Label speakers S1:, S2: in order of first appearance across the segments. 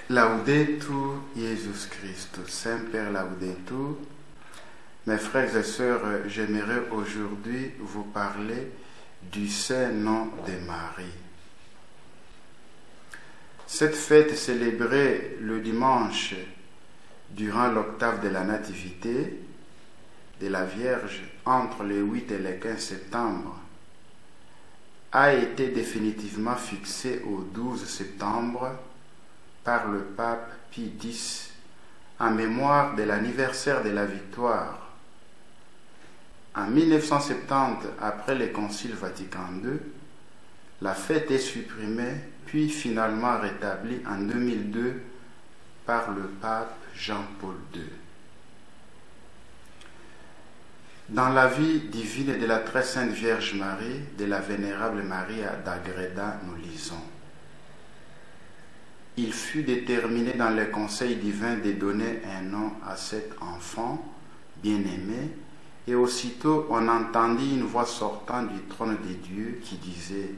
S1: Laudetur Jesus Christus, Saint-Père Laudetur. Mes frères et sœurs, j'aimerais aujourd'hui vous parler du Saint-Nom de Marie. Cette fête célébrée le dimanche durant l'octave de la Nativité de la Vierge entre le 8 et le 15 septembre a été définitivement fixée au 12 septembre par le pape Pie X en mémoire de l'anniversaire de la victoire. En 1970, après le Concile Vatican II, la fête est supprimée puis finalement rétablie en 2002 par le pape Jean-Paul II. Dans la vie divine de la très sainte Vierge Marie, de la vénérable Marie d'Agreda, nous lisons: il fut déterminé dans le conseil divin de donner un nom à cet enfant bien-aimé, et aussitôt on entendit une voix sortant du trône de Dieu qui disait: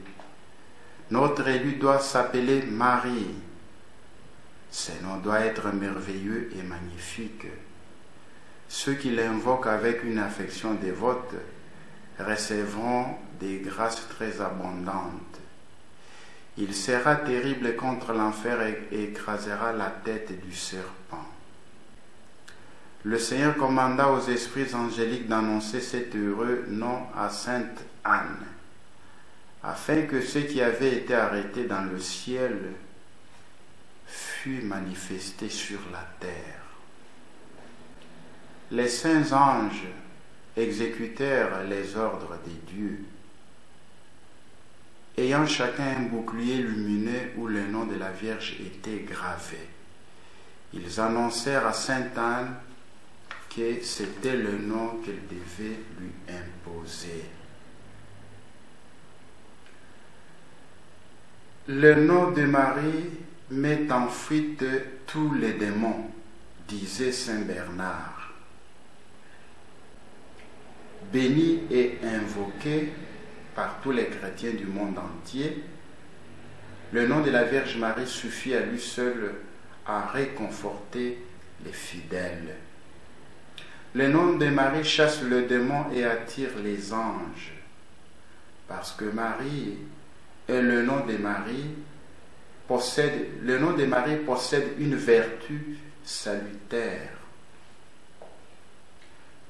S1: notre élu doit s'appeler Marie. Ce nom doit être merveilleux et magnifique. Ceux qui l'invoquent avec une affection dévote recevront des grâces très abondantes. Il sera terrible contre l'enfer et écrasera la tête du serpent. Le Seigneur commanda aux esprits angéliques d'annoncer cet heureux nom à Sainte Anne, afin que ceux qui avaient été arrêtés dans le ciel fût manifesté sur la terre. Les saints anges exécutèrent les ordres de Dieu, ayant chacun un bouclier lumineux où le nom de la Vierge était gravé. Ils annoncèrent à Sainte Anne que c'était le nom qu'elle devait lui imposer. Le nom de Marie met en fuite tous les démons, disait Saint Bernard. Béni et invoqué par tous les chrétiens du monde entier, le nom de la Vierge Marie suffit à lui seul à réconforter les fidèles. Le nom de Marie chasse le démon et attire les anges, parce que Marie et le nom de Marie possède une vertu salutaire,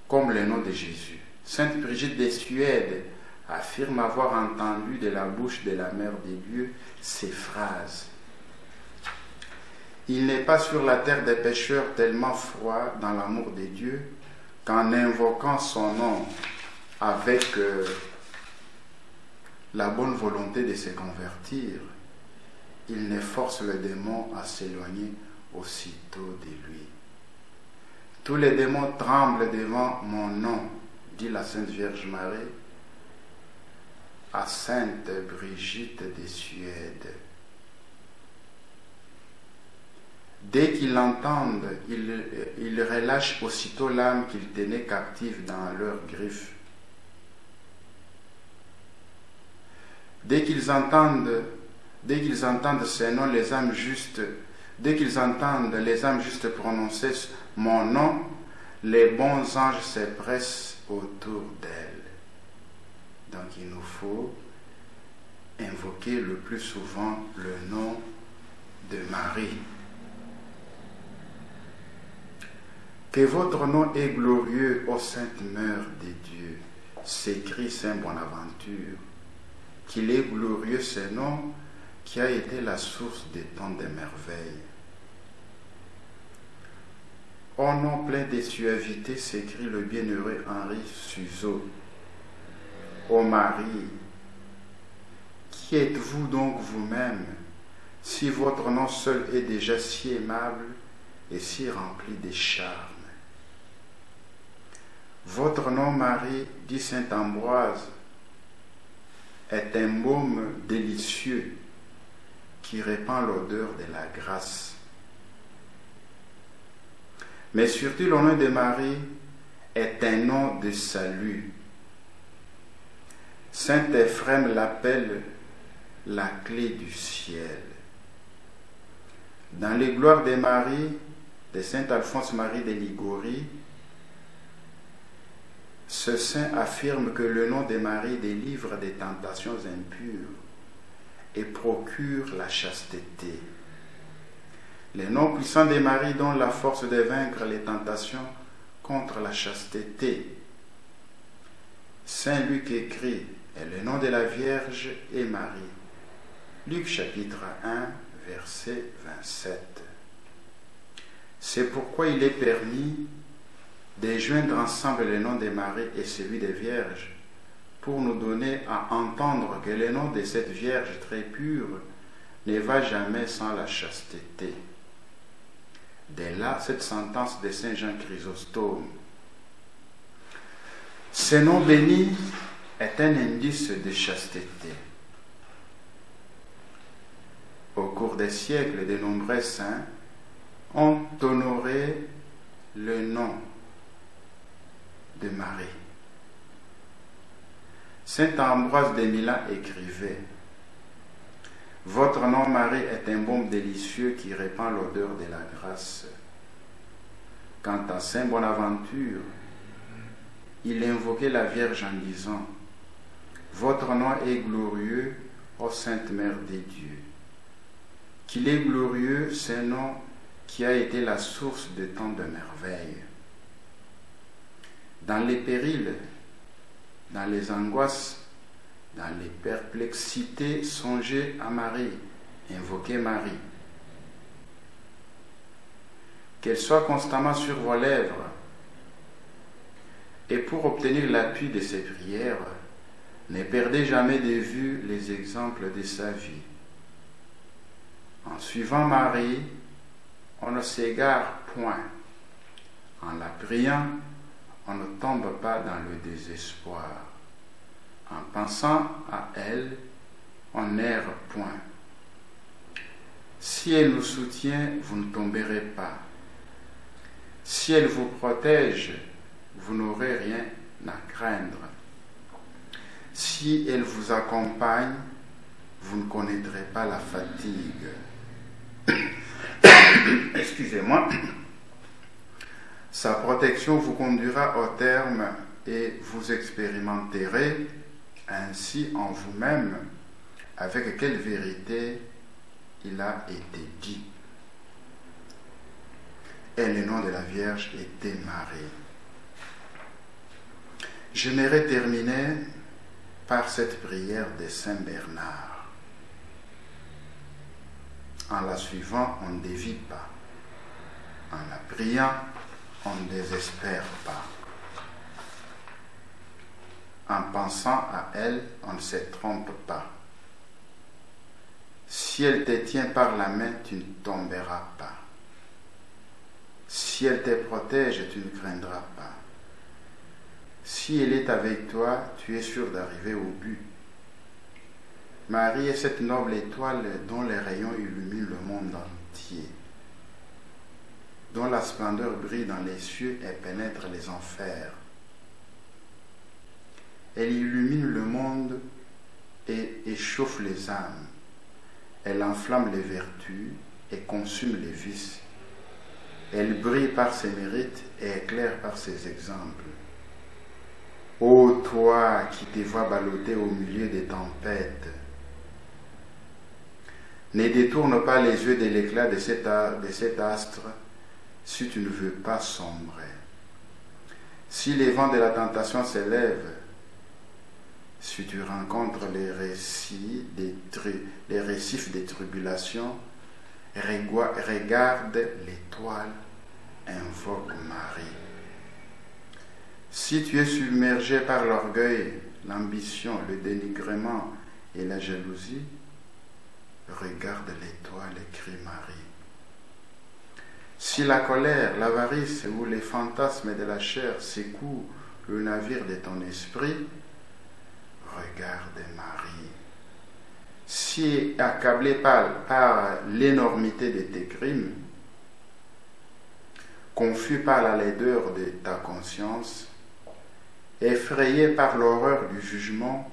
S1: comme le nom de Jésus. Sainte Brigitte de Suède affirme avoir entendu de la bouche de la Mère de Dieu ces phrases: il n'est pas sur la terre des pécheurs tellement froids dans l'amour de Dieu qu'en invoquant son nom avec la bonne volonté de se convertir, il ne force le démon à s'éloigner aussitôt de lui. Tous les démons tremblent devant mon nom, dit la Sainte Vierge Marie à Sainte Brigitte de Suède. Dès qu'ils l'entendent, ils relâchent aussitôt l'âme qu'ils tenaient captive dans leurs griffes. Dès qu'ils entendent ces noms, dès qu'ils entendent les âmes justes prononcer mon nom, les bons anges se pressent autour d'elles. Donc il nous faut invoquer le plus souvent le nom de Marie. Que votre nom est glorieux, ô Sainte Mère de Dieu, s'écrie Saint Bonaventure. Qu'il est glorieux ce nom qui a été la source de tant de merveilles. Ô nom plein de suavité, s'écrie le bienheureux Henri Suzeau. Ô Marie, qui êtes-vous donc vous-même, si votre nom seul est déjà si aimable et si rempli de charme? Votre nom, Marie, dit saint Ambroise, est un baume délicieux qui répand l'odeur de la grâce. Mais surtout, le nom de Marie est un nom de salut. Saint Ephrem l'appelle la clé du ciel. Dans les gloires des Maries, de saint Alphonse Marie de Liguori, ce saint affirme que le nom de Marie délivre des tentations impures et procure la chasteté. Le nom puissant de Marie donne la force de vaincre les tentations contre la chasteté. Saint Luc écrit, et le nom de la Vierge est Marie. Luc chapitre 1, verset 27. C'est pourquoi il est permis de joindre ensemble le nom de Marie et celui des Vierges pour nous donner à entendre que le nom de cette Vierge très pure ne va jamais sans la chasteté. Dès là, cette sentence de Saint Jean Chrysostome. Ce nom béni est un indice de chasteté. Au cours des siècles, de nombreux saints ont honoré le nom de Marie. Saint Ambroise de Milan écrivait: Votre nom, Marie, est un baume délicieux qui répand l'odeur de la grâce. Quant à Saint Bonaventure, il invoquait la Vierge en disant: Votre nom est glorieux, ô Sainte Mère des dieux. Qu'il est glorieux, ce nom qui a été la source de tant de merveilles. Dans les périls, dans les angoisses, dans les perplexités, songez à Marie, invoquez Marie. Qu'elle soit constamment sur vos lèvres. Et pour obtenir l'appui de ces prières, ne perdez jamais de vue les exemples de sa vie. En suivant Marie, on ne s'égare point. En la priant, on ne tombe pas dans le désespoir. En pensant à elle, on n'erre point. Si elle nous soutient, vous ne tomberez pas. Si elle vous protège, vous n'aurez rien à craindre. Si elle vous accompagne, vous ne connaîtrez pas la fatigue. Excusez-moi. Sa protection vous conduira au terme et vous expérimenterez ainsi en vous-même avec quelle vérité il a été dit. Et le nom de la Vierge était Marie. J'aimerais terminer par cette prière de Saint Bernard. En la suivant, on ne dévie pas. En la priant, on ne désespère pas. En pensant à elle, on ne se trompe pas. Si elle te tient par la main, tu ne tomberas pas. Si elle te protège, tu ne craindras pas. Si elle est avec toi, tu es sûr d'arriver au but. Marie est cette noble étoile dont les rayons illuminent le monde entier, dont la splendeur brille dans les cieux et pénètre les enfers. Elle illumine le monde et échauffe les âmes. Elle enflamme les vertus et consume les vices. Elle brille par ses mérites et éclaire par ses exemples. Ô toi qui te vois ballotter au milieu des tempêtes, ne détourne pas les yeux de l'éclat de cet astre si tu ne veux pas sombrer. Si les vents de la tentation s'élèvent, si tu rencontres les récifs des tribulations, regarde l'étoile, invoque Marie. Si tu es submergé par l'orgueil, l'ambition, le dénigrement et la jalousie, regarde l'étoile, écrit Marie. Si la colère, l'avarice ou les fantasmes de la chair secouent le navire de ton esprit, regarde Marie. Si accablé par l'énormité de tes crimes, confus par la laideur de ta conscience, effrayé par l'horreur du jugement,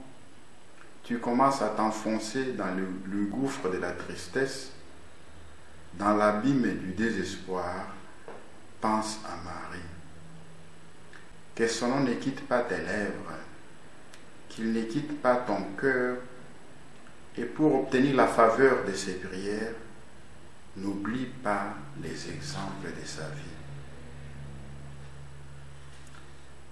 S1: tu commences à t'enfoncer dans le gouffre de la tristesse, Dans l'abîme du désespoir, pense à Marie. Que son nom ne quitte pas tes lèvres, qu'il ne quitte pas ton cœur, et pour obtenir la faveur de ses prières, n'oublie pas les exemples de sa vie.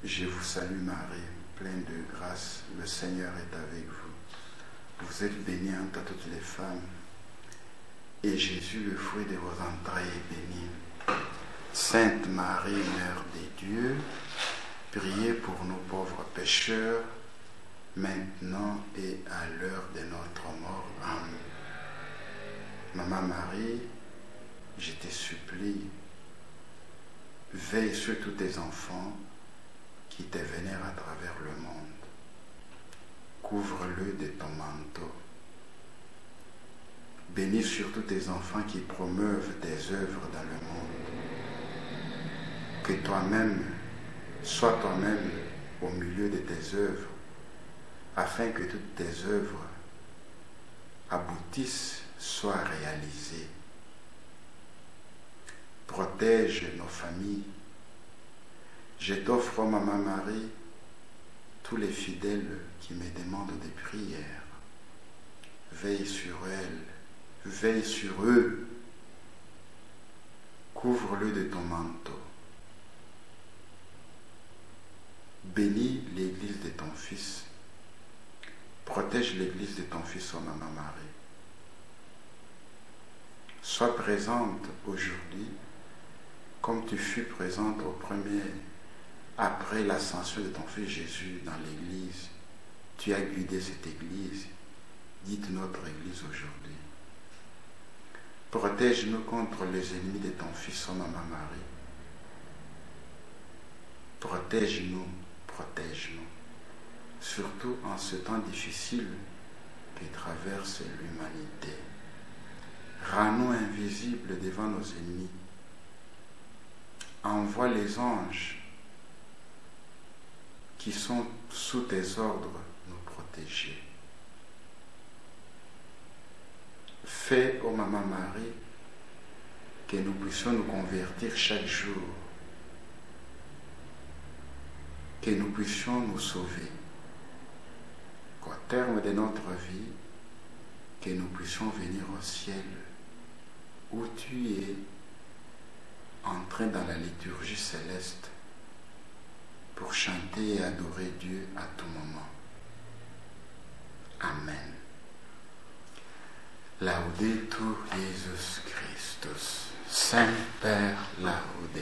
S1: Je vous salue Marie, pleine de grâce, le Seigneur est avec vous. Vous êtes bénie entre toutes les femmes, et Jésus, le fruit de vos entrailles, est béni. Sainte Marie, Mère de Dieu, priez pour nous pauvres pécheurs, maintenant et à l'heure de notre mort. Amen. Maman Marie, je te supplie, veille sur tous tes enfants qui te vénèrent à travers le monde. Couvre-le de ton manteau. Bénis surtout tes enfants qui promeuvent tes œuvres dans le monde. Que toi-même, sois toi-même au milieu de tes œuvres, afin que toutes tes œuvres aboutissent, soient réalisées. Protège nos familles. Je t'offre, oh Maman Marie, tous les fidèles qui me demandent des prières. Veille sur elles, veille sur eux. Couvre-le de ton manteau. Bénis l'église de ton Fils. Protège l'église de ton Fils, oh Maman Marie. Sois présente aujourd'hui comme tu fus présente au premier, après l'ascension de ton Fils Jésus dans l'église. Tu as guidé cette église. Dites notre église aujourd'hui. Protège-nous contre les ennemis de ton Fils, oh Maman Marie. Protège-nous, protège-nous. Surtout en ce temps difficile que traverse l'humanité. Rends-nous invisibles devant nos ennemis. Envoie les anges qui sont sous tes ordres nous protéger. Fais, ô Maman Marie, que nous puissions nous convertir chaque jour, que nous puissions nous sauver, qu'au terme de notre vie, que nous puissions venir au ciel, où tu es entré dans la liturgie céleste pour chanter et adorer Dieu à tout moment. Amen. Laudetur Jesus Christus. Saint Père, laudetur.